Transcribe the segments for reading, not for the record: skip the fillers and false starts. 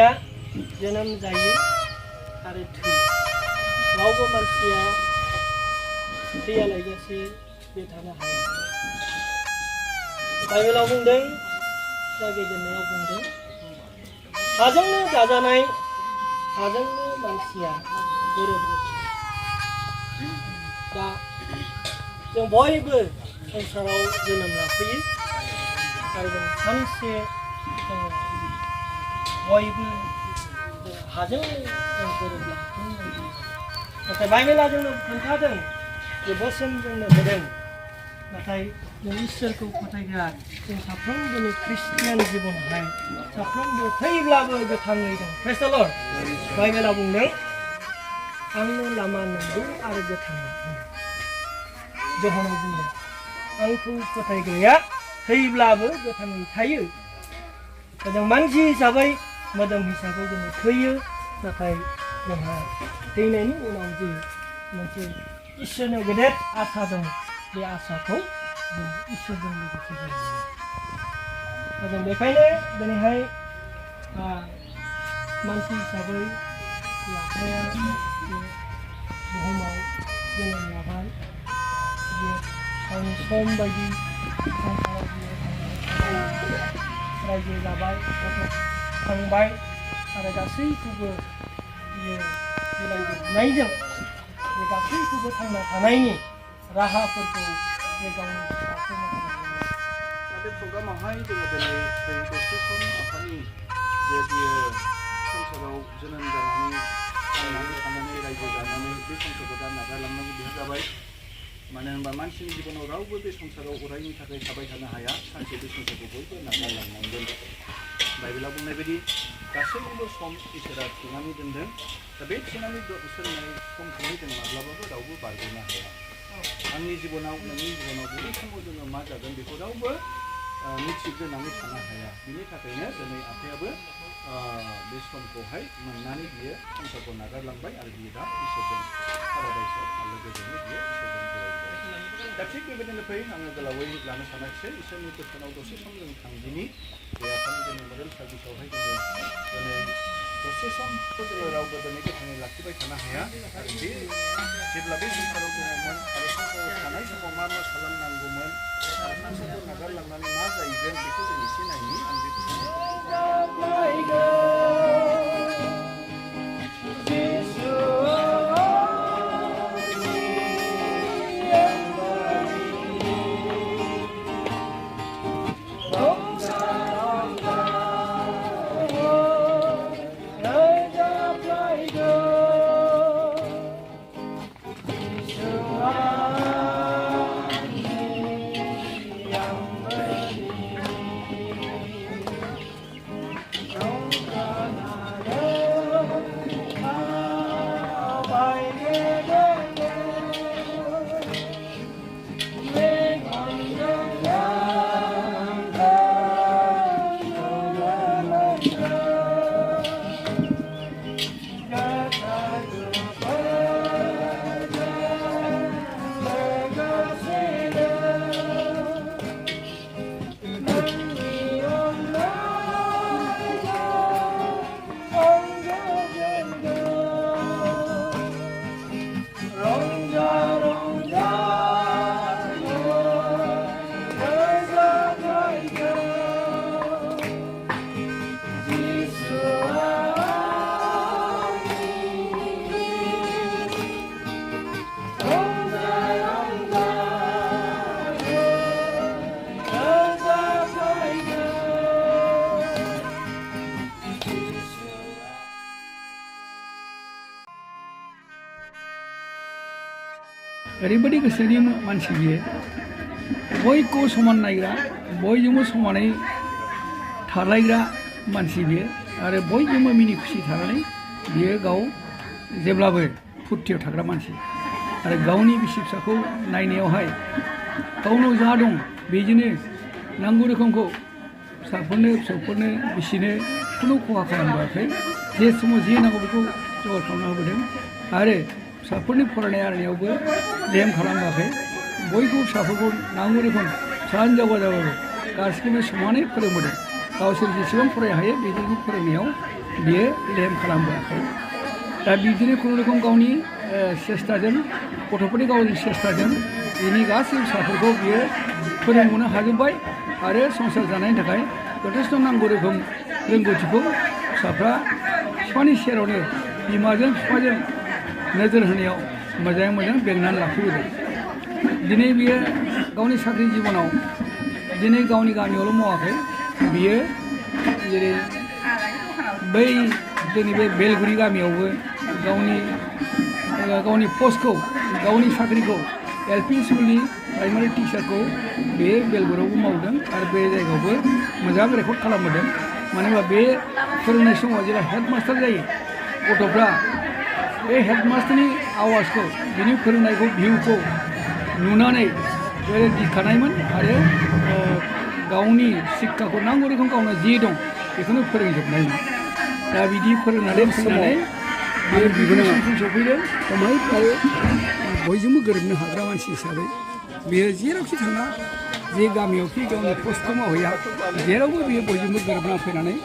मानसिया जोनोम जायो आरो थैयो रावबो मानसिया थैयालायजासे बे थानो हाया बाइबेलाव बुंदों जागायजेननायाव बुंदों हाजोंनो दाजानाय हाजोंनो मानसिया गोरोबो दा जों बयबो संसाराव जोनोम लाफैयो आरो जों सानसे बयबो हाजों गोरोबलांफिननांगौ नाथाय बाइबेला जोंनो खोन्थादों जे बोसोन जोंनो होदों नाथाय जों इसोरखौ फोथायग्रा जों साफ्रोमबोनि ख्रिस्टियान जिबनावहाय साफ्रोमबो थैब्लाबो गोथाङै दं प्रेज द लर्ड बाइबेला बुंदों आंनो लामा नंगौ आरो गोथाङा जहनाव बुंदों आंखौ फोथायग्राया थैब्लाबो गोथाङै थायो जों मानसि हिसाबै मोदोम हिसाबै जोङो थैयो नाथाय जोंहा थैनायनि उनाव जे मोनसे इसोरनियाव गेदेर आसा दं बे आसाखौ जों इसोरजों लोगोसे जों जों बेखायनो दिनैहाय मानसि हिसाबै आफाया बुहुमाव जोनोम लाबाय गावनि सम बायदि संसाराव रायजो जाबाय गथ' खांबाय आरो गासैखौबो बिलाइजोबनायजों बे गासैखौबो थांना थानायनि राहाफोरखौ बे गावनि फिसाफोरनो होनांगौ बे प्रग्रामावहाय जोङो दिनै दसे सम आफानि जे बियो संसाराव जोनोम जानानै थानानै रायजो जानानै बे संसारखौ दा नागारलांनांगौ बिहा जाबाय मानो होनबा मानसिनि जिबनाव रावबो बे संसाराव अरायनि थाखाय थाबाय थानो हाया सानसे बे संसारखौ बयबो नागारलांनांगोन बाइबेला बुंनाय बायदि गासैबो सम इसोरा थिनानै दोनदों दा बे थिनानै सोलोंनाय समखौनो जों माब्लाबाबो रावबो बारग'नो हाया आंनि जिबनाव नोंनि जिबनाव बबे समाव जोङो मा जागोन बेखौ रावबो मिथिग्रोनानै थानो हाया बिनि थाखायनो दिनै आफायाबो बे समखौहाय मोननानै बियो संसारखौ नागारलांबाय आरो बियो दा इसोरजों पाराडाइसआव आलो गोजोनै बियो इसोरजों जिरायबाय दा थिग बेबायदिनो फै आङो गोलावै लानो सानाखिसै इसोरनि बोसोनाव दसे सम जों थांदिनि बे आफानि जोंनि मडेल सार्भिसावहाय जोङो दिनै दसे समखौ जोङो रावबो दिनै गोथाङै लाखिबाय थानो हाया आरो बे जेब्ला बे संसाराव दङमोन आरो संसाराव थानाय समाव मा खालामनांगौमोन आरो संसारखौ नागारलांनानै मा जाहैगोन बेखौ जों एसे नायनि आं बे ओरैबायदि गोसोनि मानसि बियो बयखौबो समान नायग्रा बयजोंबो समानै थालायग्रा मानसि बियो आरो बयजोंबो मिनि खुसि थानानै बियो गाव जेब्लाबो फुर्तियाव थाग्रा मानसि आरो गावनि बिसि फिसाखौ नायनायावहाय गावनाव जा दं बेजोंनो नांगौ रोखोमखौ फिसाफोरनो फिसौफोरनो बिसिनो खुनु खहा खालामबोआखै जे समाव जे नांगौ बेखौ जगार खालामना होबोदों आरो फिसाफोरनि फरायनाय आरनायावबो लेम खालामाखै बयखौबो फिसाफोरखौ नांगौ रोखोम फिसा हिनजाव गासिखौबो समानै फोरोंबोदों गावसोर जेसेबां फरायनो हायो बेफोरखौ फोरोंनायाव बियो लेहेम खालामबोआखै दा बिदिनो खुनुरुखुम गावनि सेस्ताजों गथ'फोरनि गावनि सेस्ताजों बिनि गासै फिसाफोरखौ बियो फोरोंबोनो हाजोब्बाय आरो संसार जानायनि थाखाय जथेस्थ' नांगौ रोखोम रोंगौथिखौ फिसाफ्रा बिफानि सेरावनो बिमाजों बिफाजों नोजोर होनायाव मोजाङै मोजां बेंनानै लाखिबोदों दिनै बियो गावनि साख्रि जिबनाव दिनै गावनि गामियावल' मावाखै बियो जेरै बै जोंनि बे बेलगुरि गामियावबो गावनि पस्टखौ गावनि साख्रिखौ एलपि स्कुलनि प्राइमारि टिचारखौ बे बेलगुरियावबो मावदों आरो बे जायगायावबो मोजां रेकर्ड खालामबोदों मानो होनबा बे फोरोंनाय समाव जेब्ला हेडमास्टार जायो गथ'फ्रा बे हेडमास्टारनि आवाजखौ बिनि फोरोंनायखौ भिउखौ नुनानै गिखानायमोन आरो गावनि शिक्षाखौ नांगौ रोखोम गावनो जि दं बेखौनो फोरोंजोबनायमोन दा बिदि फोरोंनानै फोरोंनानै बे बिदिनो समसिम सफैदों समाय आरो बयजोंबो गोरोबनो हाग्रा मानसि हिसाबै बियो जेरावखि थाङा जे गामियावखि गावनि पस्टखौ मावहैया जेरावबो बियो बयजोंबो गोरोबना फैनानै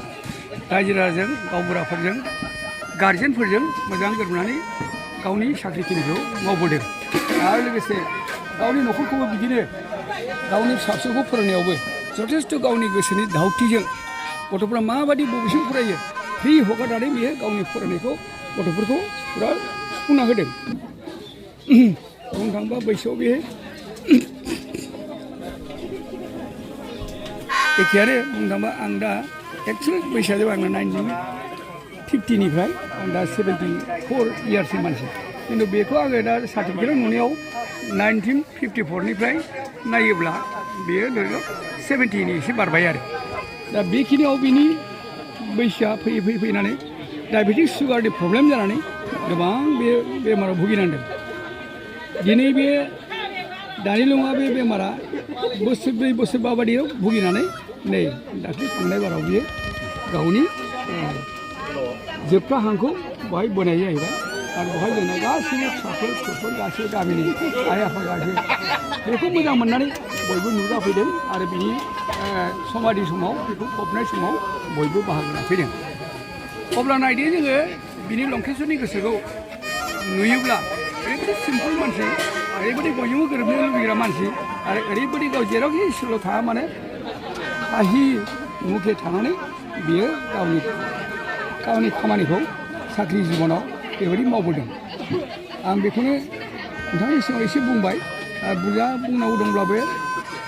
रायजो राजाजों गावबुराफोरजों गार्जेनफोरजों मोजां गोरोबनानै गावनि साख्रिखिनिखौ मावबोदों आरो लोगोसे गावनि न'खरखौबो बिदिनो गावनि फिसा फिसौखौ फोरोंनायावबो जथेस्थ' गावनि गोसोनि दावथिजों गथ'फ्रा माबायदि बबेसिम फरायो फ्रि हगारनानै बियो गावनि फरायनायखौ गथ'फोरखौ फुरा सुफुंना होदों बुंनो थाङोबा बैसोआव बे एखेयानो बुंनो थाङोबा आं दा एक्सुवेलि बैसोआ जाबाय आंना 1950निफ्राय आं दा 74 इयार्सनि मानसि खिन्थु बेखौ आङो दा सार्टिफिकेटाव नुनायाव 1954निफ्राय नायोब्ला बेयो धरि लक 70नि एसे बारबाय आरो दा बेखिनियाव बिनि बैसोआ फैयै फैयै फैनानै डायबेटिस सुगारनि प्रब्लेम जानानै गोबां बे बेमाराव भुगिनांदों दिनै बे दानिल' नङा बे बेमारा बोसोरब्रै बोसोरबा बादियाव भुगिनानै नै दाख्लै थांनाय बाराव बियो गावनि जोबथा हांखौ बहाय बोनाय जाहैबाय आरो बहाय जोंना गासैबो फिसाफोर गासैबो गामिनि आइ आफा गासैबो बेखौ मोजां मोननानै बयबो नुजाफैदों आरो बिनि समाधि समाव बेखौ फबनाय समाव बयबो बाहागो लाफैदों अब्ला नायदो जोङो बिनि लंकेश्वरनि गोसोखौ नुयोब्ला ओरैबायदि सिम्पोल मानसि ओरैबायदि बयजोंबो गोरोबनो लुबैग्रा मानसि आरो ओरैबायदि गाव जेरावखि स्कुलाव थाङा माने हाहि मुखे थानानै बियो गावनि खामानिखौ साख्रि जिबनाव बेबायदि मावबोदों आं बेखौनो नोंथांनि सिगाङाव एसे बुंबाय आरो बुरजा बुंनांगौ दंब्लाबो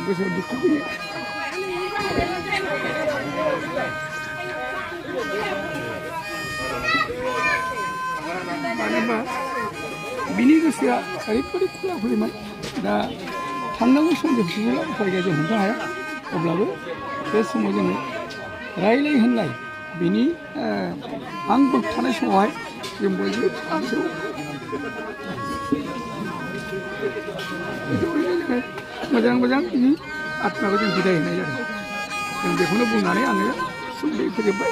गोसोआव दुखु फैयो मानो होनबा बिनि गोसोआ ओरैबायदि खुला खुलिमोन दा थांनांगौ समजों सफैब्ला उफाय गैया जों हमनो हाया अब्लाबो बे समाव जोङो रायलाय होनलाय बिनि हां बोगथानाय समावहाय जों बयबो मोजां बिनि आत्माखौ जों बिदाय होनाय जादों जों बेखौनो बुंनानै आङो सुंद'यै फोजोबबाय